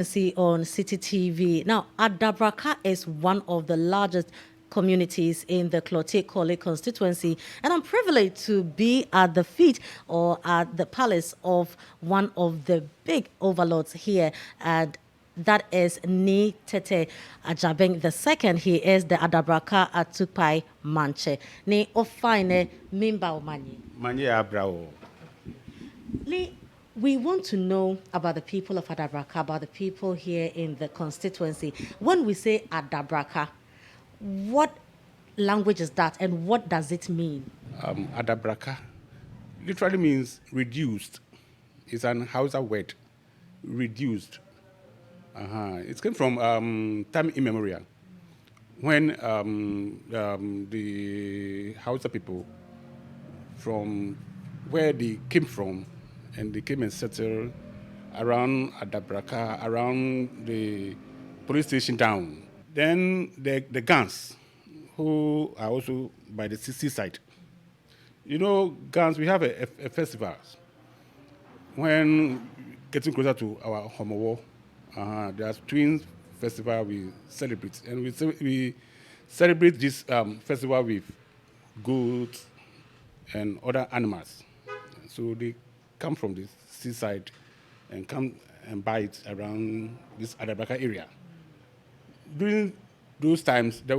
See on City TV. Now, Adabraka is one of the largest communities in the Klottey Korley Constituency, and I'm privileged to be at the feet or at the palace of one of the big overlords here, and that is Ni Tete Ajabeng II. He is the Adabraka Atupai Manche. Ni Ofaine Mimba Omani. Manye Abrao. We want to know about the people of Adabraka, about the people here in the constituency. When we say Adabraka, what language is that and what does it mean? Adabraka literally means reduced. It's an Hausa word, reduced. It came from time immemorial, when the Hausa people, from where they came from, and they came and settled around Adabraka, around the police station down. Then the Gans, who are also by the seaside. You know, Gans, we have a festival. When getting closer to our Homowo, there's twins festival we celebrate. And we celebrate this festival with goats and other animals. So they come from the seaside and come and buy it around this Adabraka area. During those times, there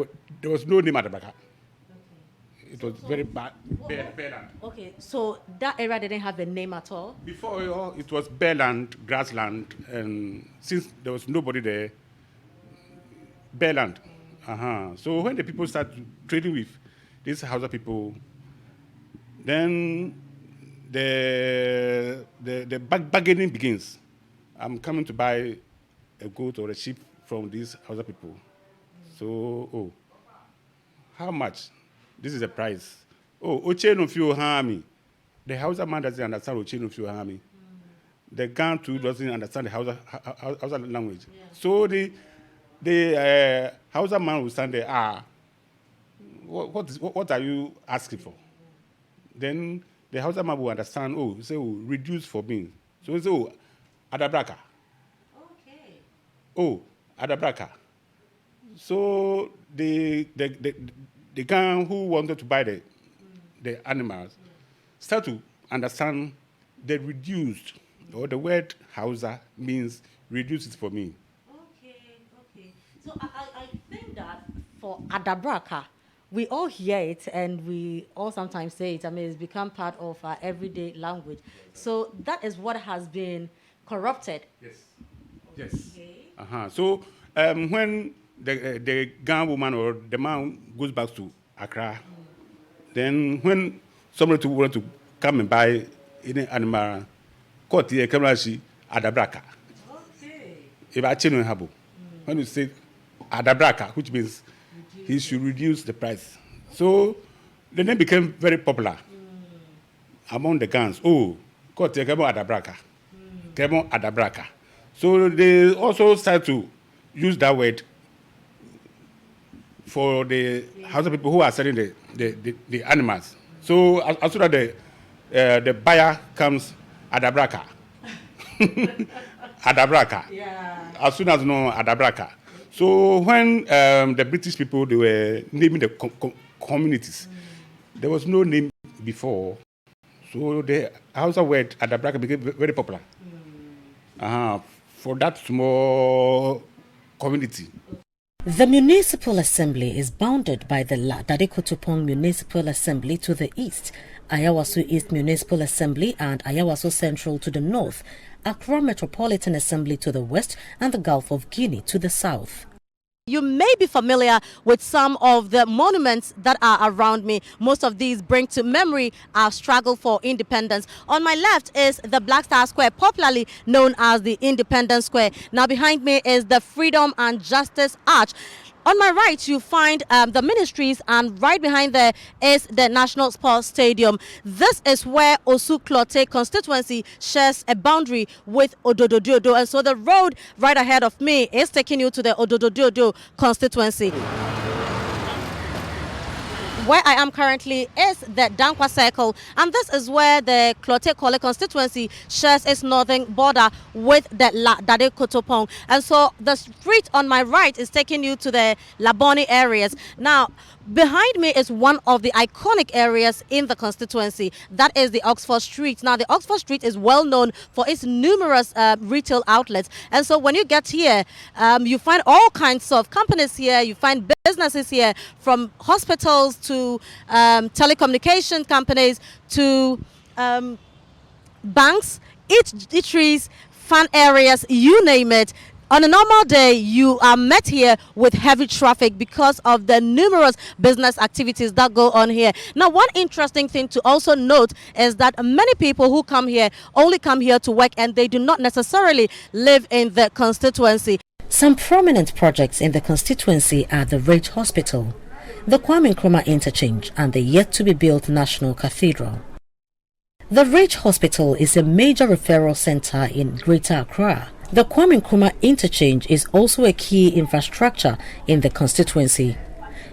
was no name Adabraka. Okay. It was very bare land. Okay, so that area didn't have a name at all? Before, it was bare land, grassland, and since there was nobody there, bare land. So when the people started trading with these Hausa people, then the bargaining begins. I'm coming to buy a goat or a sheep from these Hausa people. So, how much? This is the price. Oche no fio hami. The Hausa man doesn't understand Oche no fio hami. The Gan too doesn't understand the Hausa language. Yeah. So the Hausa man will stand there. What are you asking for? Then the Hausa man will understand. Say, reduce for me. So he say, Adabraka. Okay. Adabraka. So the guy who wanted to buy the animals start to understand the reduced, or the word Hausa means reduce it for me. Okay. So I think that for Adabraka, we all hear it and we all sometimes say it. I mean, it's become part of our everyday language. So that is what has been corrupted. Yes. Okay. So when the Gan woman or the man goes back to Accra, then when somebody want to come and buy any animal, Klottey Korley Adabraka. Okay. When you say Adabraka, which means he should reduce the price. So the name became very popular among the Gans. Klottey Korley Adabraka. Adabraka. So they also started to use that word for the Hausa people who are selling the animals. So as soon as the buyer comes, Adabraka. Adabraka. Yeah. As soon as no Adabraka. So when the British people, they were naming the communities, there was no name before. So the Hausa word Adabraka became very popular for that small community. The Municipal Assembly is bounded by the Ladadekotopong Municipal Assembly to the east, Ayawaso East Municipal Assembly and Ayawaso Central to the north, Accra Metropolitan Assembly to the west, and the Gulf of Guinea to the south. You may be familiar with some of the monuments that are around me. Most of these bring to memory our struggle for independence. On my left is the Black Star Square, popularly known as the Independence Square. Now behind me is the Freedom and Justice Arch. On my right, you find the ministries, and right behind there is the National Sports Stadium. This is where Osu Klottey constituency shares a boundary with Odododiodo, and so the road right ahead of me is taking you to the Odododiodo constituency. where I am currently is the Dankwa Circle, and this is where the Klottey Korley Constituency shares its northern border with the Dade Kotopong. And so the street on my right is taking you to the Laboni areas. Now, behind me is one of the iconic areas in the constituency. That is the Oxford Street. Now, the Oxford Street is well known for its numerous retail outlets. And so when you get here, you find all kinds of companies here. You find businesses here, from hospitals to telecommunication companies to banks, eateries, fun areas, you name it. On a normal day, you are met here with heavy traffic because of the numerous business activities that go on here. Now, one interesting thing to also note is that many people who come here only come here to work, and they do not necessarily live in the constituency. Some prominent projects in the constituency are the Ridge Hospital, the Kwame Nkrumah Interchange, and the yet-to-be-built National Cathedral. The Ridge Hospital is a major referral center in Greater Accra. The Kwame Nkrumah Interchange is also a key infrastructure in the constituency.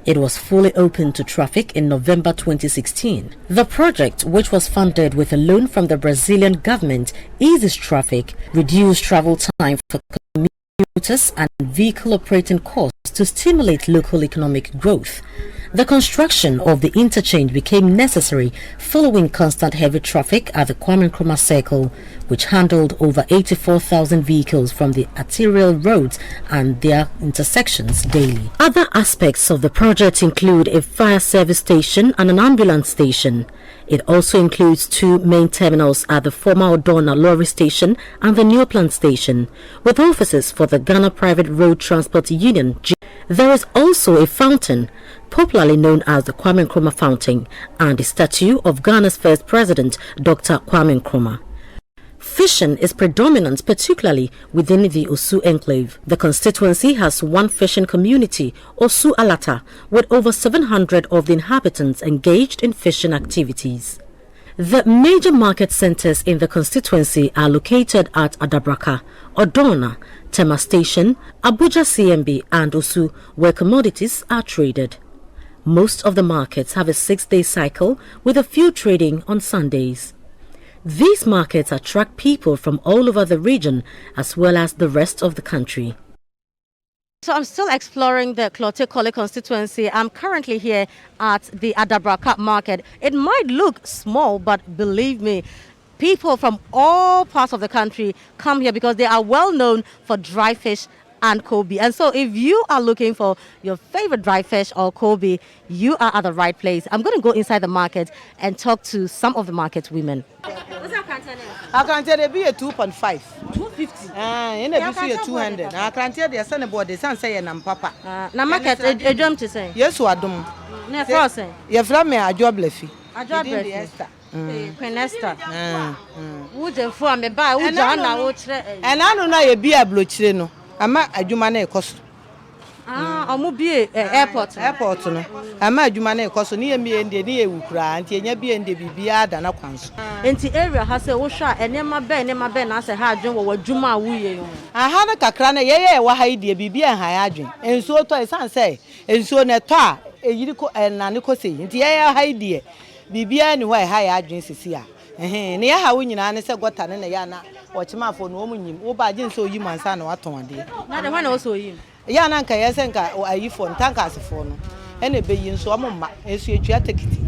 It was fully open to traffic in November 2016. The project, which was funded with a loan from the Brazilian government, eases traffic, reduces travel time for commuters and vehicle operating costs to stimulate local economic growth. The construction of the interchange became necessary following constant heavy traffic at the Kwame Nkrumah Circle, which handled over 84,000 vehicles from the arterial roads and their intersections daily. Other aspects of the project include a fire service station and an ambulance station. It also includes two main terminals at the former Odona Lorry Station and the New Plant Station, with offices for the Ghana Private Road Transport Union. There is also a fountain, popularly known as the Kwame Nkrumah Fountain, and a statue of Ghana's first president, Dr. Kwame Nkrumah. Fishing is predominant, particularly within the Osu enclave. The constituency has one fishing community, Osu Alata, with over 700 of the inhabitants engaged in fishing activities. The major market centers in the constituency are located at Adabraka, Odona, Tema Station, Abuja CMB and Osu, where commodities are traded. Most of the markets have a 6-day cycle, with a few trading on Sundays. These markets attract people from all over the region as well as the rest of the country. So I'm still exploring the Klottey Korley constituency. I'm currently here at the Adabraka market. It might look small, but believe me, people from all parts of the country come here because they are well known for dry fish and Kobe. And so if you are looking for your favorite dry fish or Kobe, you are at the right place. I'm going to go inside the market and talk to some of the market women. What's your content? I can tell you be a 2.5. 250. In a bit 200. I can tell you son about the son say and papa. Na market a drum to say. Yes, what dum. Na crossing. Your from me a job leffy. A job leffy. Quenesta. Would the form me buy would and I don't know a beer blochino. Ama adwuma na ekoso omo bi airport no ama adwuma na ekoso ne yemi ende ne ewukura anti enya bi ende bibia da na kwanso enti area ha se wo hwa enema be na se ha adwen wo adwuma awuye yo aha na kakra na yeye wa ha ide bibia ha ya adwen ensuo to isan se ensuo ne to a eyiri ko enane ko se enti yeye ha ide bibia ni wa ha ya adwen sisi a ne ya ha wo nyina ne se gota ne na ya na ochimafo no omunyim wo ba gin so yi mansa na waton ade na de hwana wo so yi ya na nka yese nka ayifo ntankasefo no ene be yi nso omma esu etua tekiti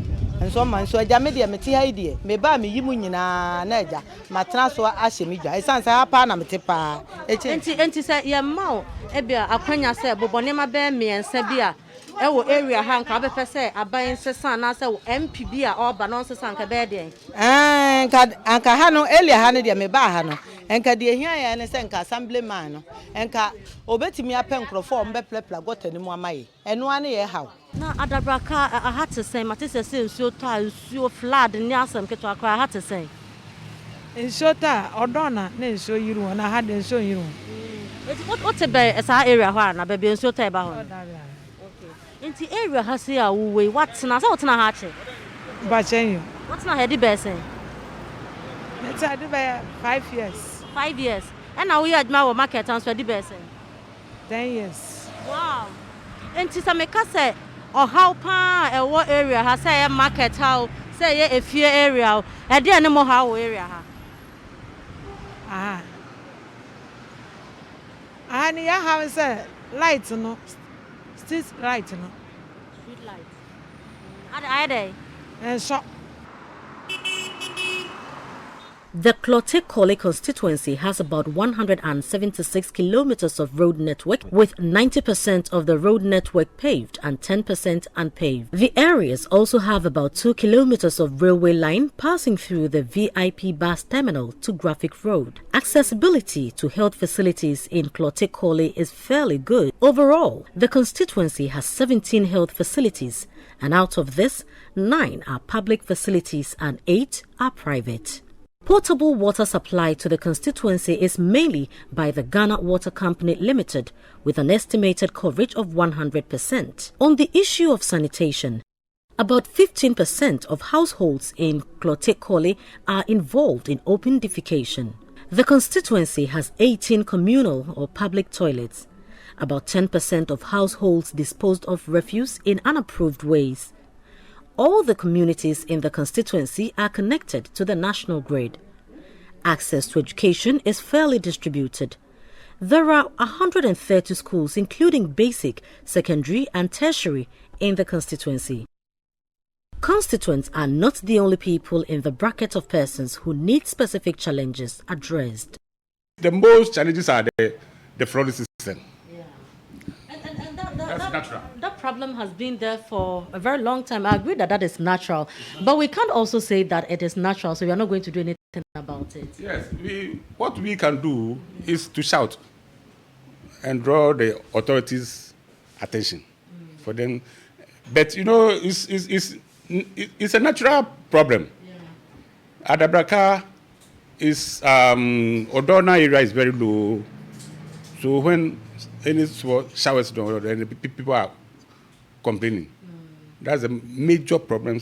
nso ma nso aja me de meti ha ide me ba me yi mu nyina na aja matena so ahye me dwa esansa ha pa na mete pa enti se ye ma e bia akwanya se bobone ma be miensa bia ewo area ha nka be se aban sesa na se MPB a oba no sesa nka be de nka ha no elia ha ne de me ba ha no enka de ehia ya ne se nka assemblyman no enka obetimi apenkrofo mbe plepla gota ni mu amaye eno ane ye hawo na Adabraka a hat to say matese se nsuo to a nsuo flood ni asem keto akra hat to say nsuo ta Odona na nsuo yiru na ha de nsuo yiru what be esa area ho na be nsuo ta e ba ho Inti area has here we what's na so na ha che ba chen you what's na head be say it's had by 5 years 5 years and now we adma wo market and so di be say 10 years wow inti sa meka say or how pa what area has say a market how say a few area a dey no how area ha and you have say light no street light no street light are they and so The Klottey Korley Constituency has about 176 kilometers of road network, with 90% of the road network paved and 10% unpaved. The areas also have about 2 kilometers of railway line passing through the VIP bus terminal to Graphic Road. Accessibility to health facilities in Klottey Korley is fairly good. Overall, the constituency has 17 health facilities, and out of this, 9 are public facilities and 8 are private. Potable water supply to the constituency is mainly by the Ghana Water Company Limited, with an estimated coverage of 100%. On the issue of sanitation, about 15% of households in Klottey Korley are involved in open defecation. The constituency has 18 communal or public toilets. About 10% of households disposed of refuse in unapproved ways. All the communities in the constituency are connected to the national grid. Access to education is fairly distributed. There are 130 schools, including basic, secondary and tertiary, in the constituency. Constituents are not the only people in the bracket of persons who need specific challenges addressed. The most challenges are the flooding system. That's natural. That problem has been there for a very long time. I agree that is natural. But we can't also say that it is natural, so we are not going to do anything about it. Yes, what we can do is to shout and draw the authorities' attention for them. But, it's a natural problem. Yeah. Adabraka is, Odona area is very low. So when any showers then people are complaining. That's a major problem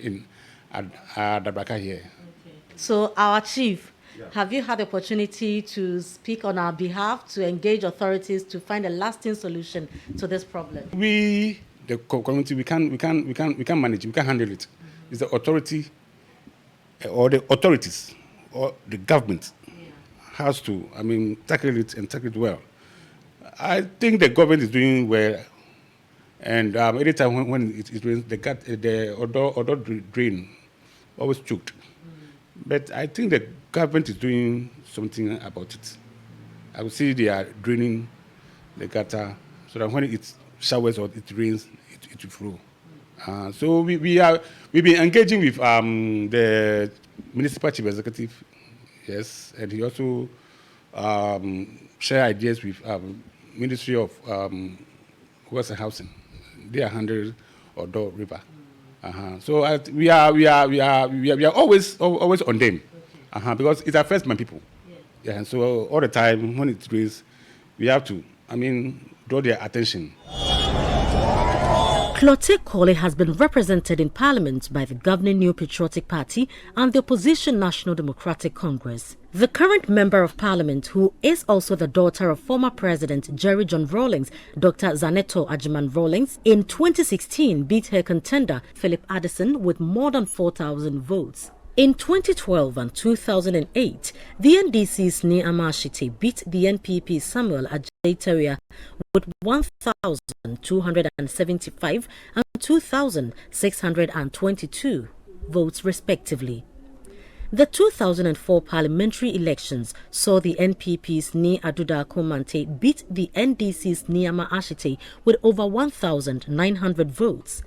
in Adabraka here. Okay. So our chief, have you had the opportunity to speak on our behalf to engage authorities to find a lasting solution to this problem? We, the community, we can manage. We can handle it. It's the authority or the authorities or the government has to, tackle it and tackle it well. I think the government is doing well, and every time when it rains, the odor drain always choked. But I think the government is doing something about it. I would see they are draining the gutter so that when it showers or it rains, it will flow. So we've been engaging with the municipal chief executive, yes, and he also share ideas with Ministry of Works and Housing. They are handling Odo River. So we are always on them, because it affects my people. Yeah, and so all the time when it rains, we have to, draw their attention. Klottey Korley has been represented in Parliament by the governing New Patriotic Party and the opposition National Democratic Congress. The current Member of Parliament, who is also the daughter of former President Jerry John Rawlings, Dr. Zaneto Agyemang Rawlings, in 2016 beat her contender Philip Addison with more than 4,000 votes. In 2012 and 2008, the NDC's Ni Amashite beat the NPP Samuel Adjei with 1,275 and 2,622 votes respectively. The 2004 parliamentary elections saw the NPP's Ni Aduda beat the NDC's Niama Ashite with over 1,900 votes.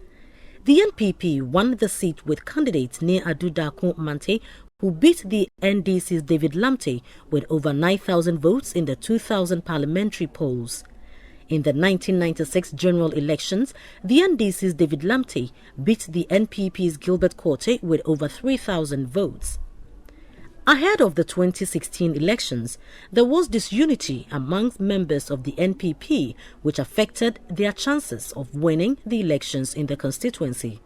The NPP won the seat with candidate Ni Aduda who beat the NDC's David Lamte with over 9,000 votes in the 2000 parliamentary polls. In the 1996 general elections, the NDC's David Lamte beat the NPP's Gilbert Korte with over 3,000 votes. Ahead of the 2016 elections, there was disunity among members of the NPP, which affected their chances of winning the elections in the constituency.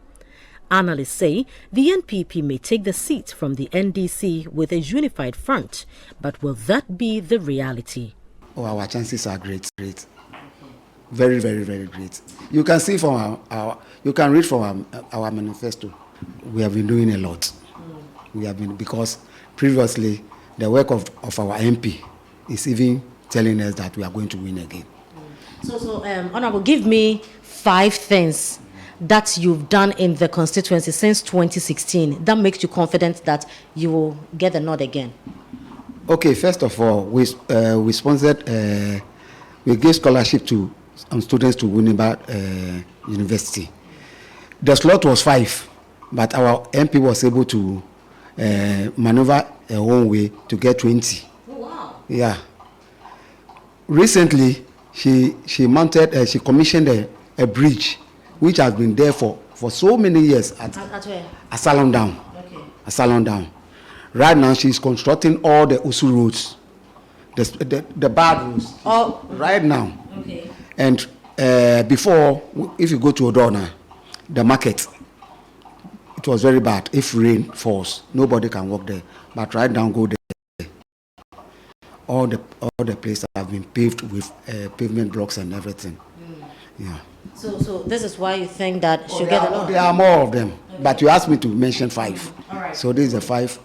Analysts say the NPP may take the seat from the NDC with a unified front, but will that be the reality? Our chances are great. Very, very, very great. You can see from you can read from our manifesto. We have been doing a lot. We have been, because previously the work of our MP is even telling us that we are going to win again. So, Honorable, give me 5 things that you've done in the constituency since 2016 that makes you confident that you will get the nod again. Okay, first of all, we sponsored, we gave scholarship to students to Winneba University. The slot was 5, but our MP was able to maneuver her own way to get 20. Oh, wow. Yeah. Recently, she commissioned a bridge which has been there for so many years at where? Asylum Down. Okay. Asylum Down. Right now, she's constructing all the Usu roads, the bad roads. Oh. Right now. Okay. And before, if you go to Odona, the market, it was very bad. If rain falls, nobody can walk there. But right now, go there. All the places have been paved with pavement blocks and everything. Yeah. So this is why you think that she'll get the nod? There are more of them, okay. But you asked me to mention 5. All right. So this is the 5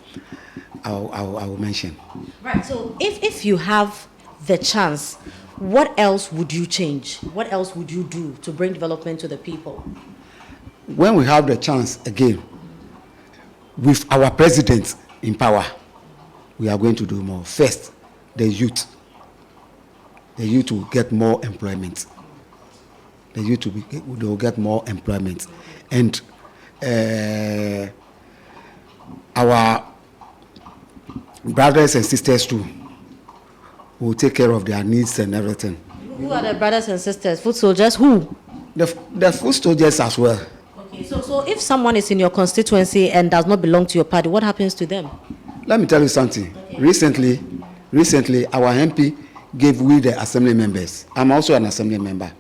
I will mention. Right. So if you have the chance, what else would you change? What else would you do to bring development to the people? When we have the chance again, with our president in power, we are going to do more. First, the youth. The youth will get more employment. The youth will get more employment. And our brothers and sisters too will take care of their needs and everything. Who are the brothers and sisters? Foot soldiers? Who? The foot soldiers as well. Okay, so if someone is in your constituency and does not belong to your party, what happens to them? Let me tell you something. Okay. Recently, our MP gave we the assembly members. I'm also an assembly member.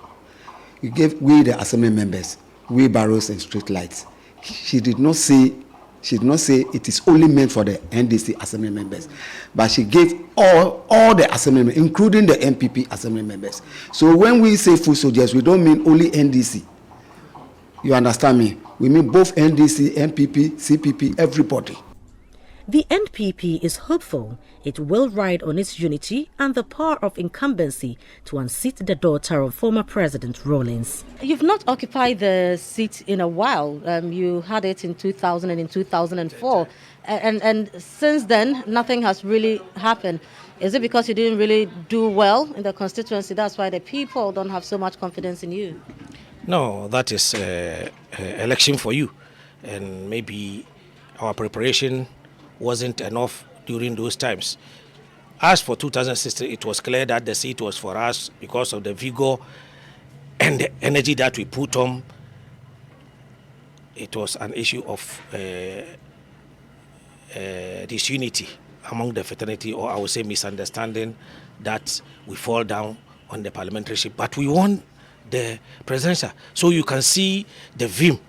He gave we the assembly members wheelbarrows and street lights. She did not say it is only meant for the NDC assembly members, but she gave all the assembly members, including the MPP assembly members. So when we say food soldiers, we don't mean only NDC. You understand me? We mean both NDC, MPP, CPP, everybody. The NPP is hopeful it will ride on its unity and the power of incumbency to unseat the daughter of former President Rawlings. You've not occupied the seat in a while. You had it in 2000 and in 2004. And since then, nothing has really happened. Is it because you didn't really do well in the constituency? That's why the people don't have so much confidence in you? No, that is election for you. And maybe our preparation wasn't enough during those times. As for 2016, it was clear that the seat was for us because of the vigor and the energy that we put on. It was an issue of disunity among the fraternity, or I would say misunderstanding, that we fall down on the parliamentarship. But we won the presidential. So you can see the vim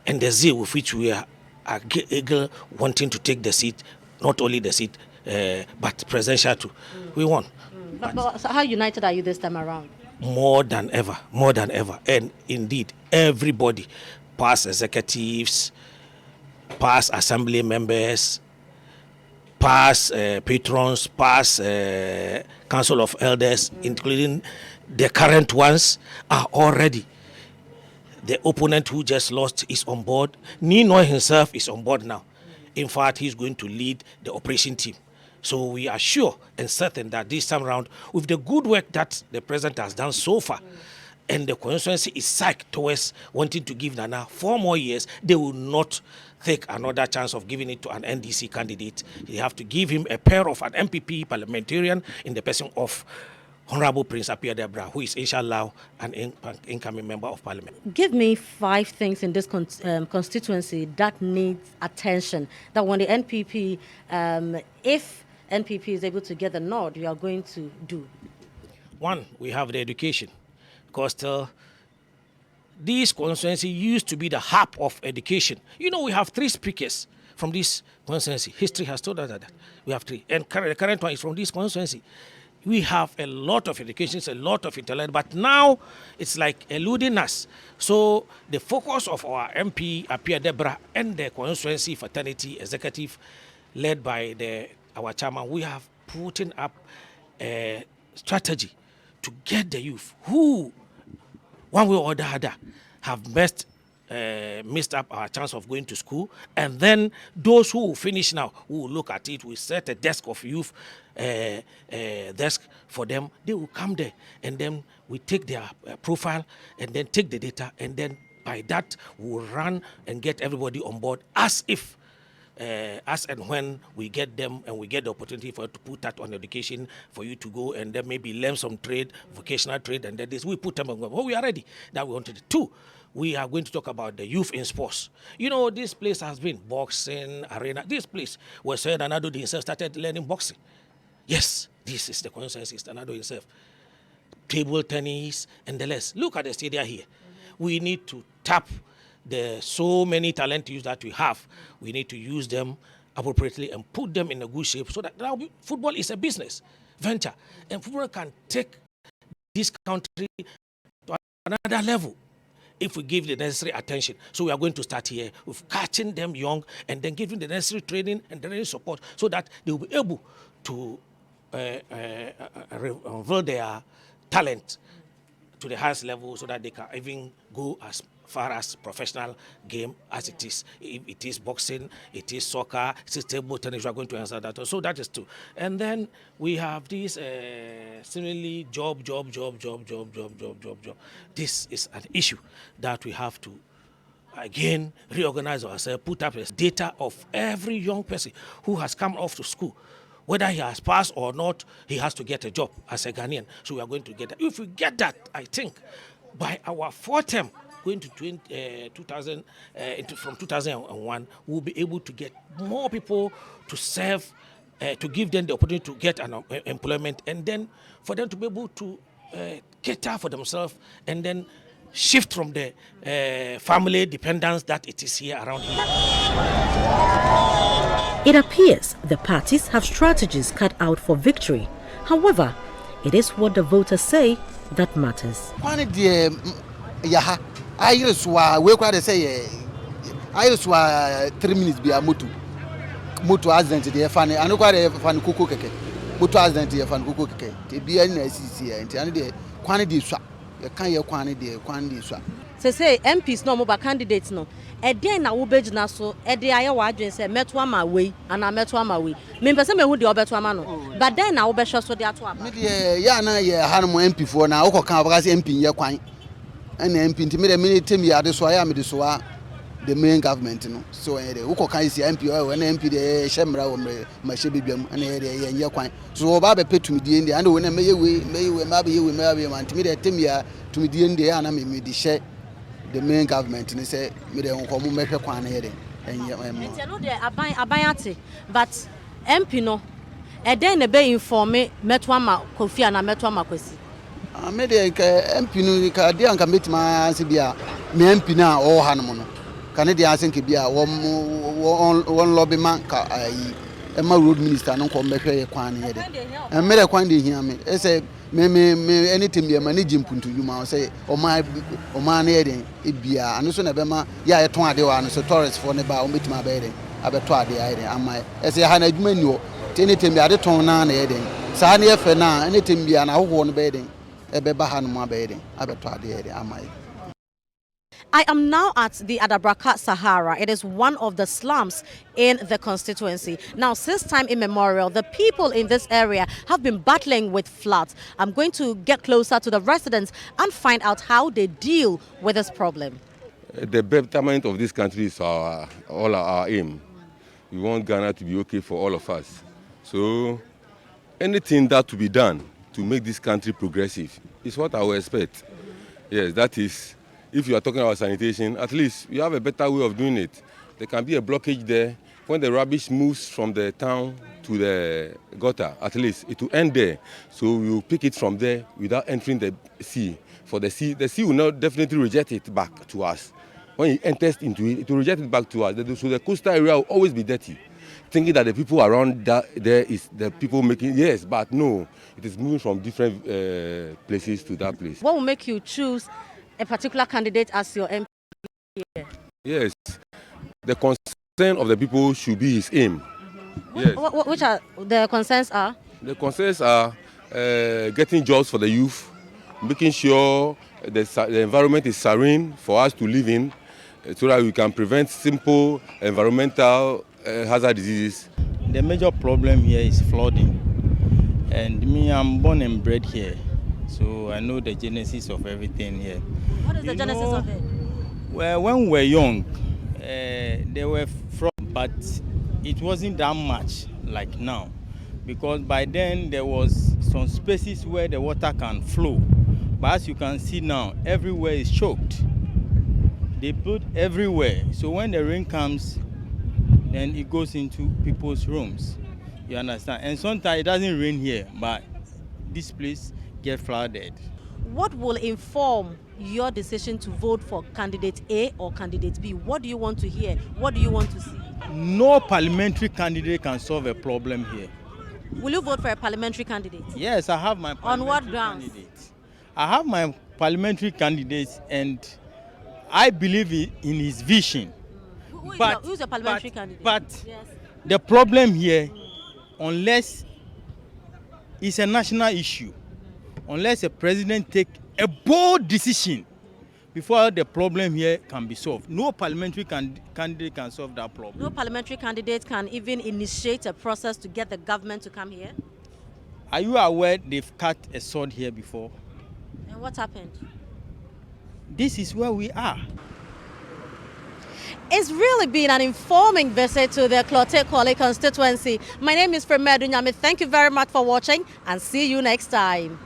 and the zeal with which we are eager wanting to take the seat, not only the seat, but presidential too. We won. But so how united are you this time around? More than ever. And indeed, everybody, past executives, past assembly members, past patrons, past council of elders, including the current ones, are already. The opponent who just lost is on board. Nino himself is on board now. In fact, he's going to lead the operation team. So we are sure and certain that this time around, with the good work that the president has done so far, and the constituency is psyched towards wanting to give Nana 4 more years, they will not take another chance of giving it to an NDC candidate. They have to give him a pair of an MPP parliamentarian in the person of Honorable Prince Adabraka, who is inshallah an incoming member of parliament. Give me 5 things in this constituency that needs attention, that when the NPP, if NPP is able to get the nod, you are going to do. 1, we have the education, because this constituency used to be the hub of education. You know, we have 3 speakers from this constituency. History has told us that. We have 3. And the current one is from this constituency. We have a lot of educations, a lot of intellect, but now it's like eluding us. So the focus of our MP, Adabraka, and the constituency fraternity executive, led by our chairman, we have put up a strategy to get the youth who, one way or the other, have missed up our chance of going to school, and then those who will finish now, who will look at it, we set a desk of youth, desk for them. They will come there, and then we take their profile, and then take the data, and then by that we will run and get everybody on board as if. As and when we get them and we get the opportunity to put that on education for you to go and then maybe learn some trade, vocational trade, and then this, we put them on. Oh, we are ready. That we wanted. 2, we are going to talk about the youth in sports. You know, this place has been boxing, arena. This place where Sir Nanado himself started learning boxing. Yes, this is the consensus, Nanado himself. Table tennis and the rest. Look at the stadium here. We need to tap the so many talent youth that we have. We need to use them appropriately and put them in a good shape so that now football is a business venture, and football can take this country to another level if we give the necessary attention. So we are going to start here with catching them young and then giving the necessary training and the necessary support so that they will be able to reveal their talent to the highest level so that they can even go as far as professional game as it is. If it is boxing, it is soccer, it is table tennis, we are going to answer that. So that is 2. And then we have this similarly job. This is an issue that we have to again reorganize ourselves, put up a data of every young person who has come off to school. Whether he has passed or not, he has to get a job as a Ghanaian. So we are going to get that. If we get that, I think, by our 4th term, going to 2000, from 2001, we'll be able to get more people to serve, to give them the opportunity to get an employment, and then for them to be able to cater for themselves, and then shift from the family dependence that it is here around here. It appears the parties have strategies cut out for victory. However, it is what the voters say that matters. I used to say I used to 3 minutes be a moto accident the funny and quite fan kuku keke moto accident the fan kuku keke to be an SCC and the quantity swap you can't your quantity swap. Say MPs no mobile candidates no. Eden na wo bejina so ede aye wa adwen say meto ma we ana meto ma we me pese me hu de obeto ma no but then na wo be hwe so de ato aba me de ya na ye hanmo MP fo na wo kan abaka say MP ye kwan and MP nti me de me tem ya de so ya me de so the main government no so e de wo kan say MP o na MP de shemra wo ma she bibam na ye ye kwan so wo ba be petumi die ndi and wo na me ye we ma be ye we ma be man nti me de tem ya tumi die ndi ya na me de she the main government and say me dey nkomo mehwe kwan here enye no dey abayate but MP no e den na be inform meto ama Kofi na meto ama Kwesi me dey MP no ka dey anka metima ase bia me MP na o ha no no ka ne dey ase nke bia won lobby man ka ayi e ma road minister no nkomo mehwe kwan here and me dey kwan dey hia me e say me anything be manage impuntu juma say o ma na yeden e bia anu so na be ma ya ye ton ade wa no so tourist for ne ba o metima be yeden abeto ade ya yeden ama e say ha na adwuma ni o anything be ade ton na yeden sa na ye fe na anything bia na ho no be yeden e be ba ha no ma be yeden abeto ade yeden ama. I am now at the Adabraka Sahara. It is one of the slums in the constituency. Now, since time immemorial, the people in this area have been battling with floods. I'm going to get closer to the residents and find out how they deal with this problem. The betterment of this country is all our aim. We want Ghana to be okay for all of us. So anything that to be done to make this country progressive is what I will expect. Yes, that is. If you are talking about sanitation, at least we have a better way of doing it. There can be a blockage there. When the rubbish moves from the town to the gutter, at least it will end there. So we will pick it from there without entering the sea. For the sea will not definitely reject it back to us. When it enters into it, it will reject it back to us. So the coastal area will always be dirty. thinking that the people around there is the people making, yes, but no, it is moving from different places to that place. What will make you choose a particular candidate as your MP here? Yes, the concern of the people should be his aim. Yes. Which are the concerns are? The concerns are getting jobs for the youth, making sure the environment is serene for us to live in, so that we can prevent simple environmental hazard diseases. The major problem here is flooding. And me, I'm born and bred here, so I know the genesis of everything here. What is the genesis of it? Well, when we were young, there were floods, but it wasn't that much like now. Because by then there was some spaces where the water can flow. But as you can see now, everywhere is choked. They built everywhere. So when the rain comes, then it goes into people's rooms. You understand? And sometimes it doesn't rain here, but this place gets flooded. What will inform your decision to vote for candidate A or candidate B? What do you want to hear? What do you want to see? No parliamentary candidate can solve a problem here. Will you vote for a parliamentary candidate? Yes, I have my parliamentary On what grounds? candidate. I have my parliamentary candidate, and I believe in his vision. Who's your parliamentary candidate? But yes. The problem here, unless it's a national issue, unless a president take a bold decision before the problem here can be solved, no parliamentary candidate can solve that problem. No parliamentary candidate can even initiate a process to get the government to come here? Are you aware they've cut a sword here before? And what happened? This is where we are. It's really been an informing visit to the Klottey Korley Constituency. My name is Frema Adunyame. Thank you very much for watching and see you next time.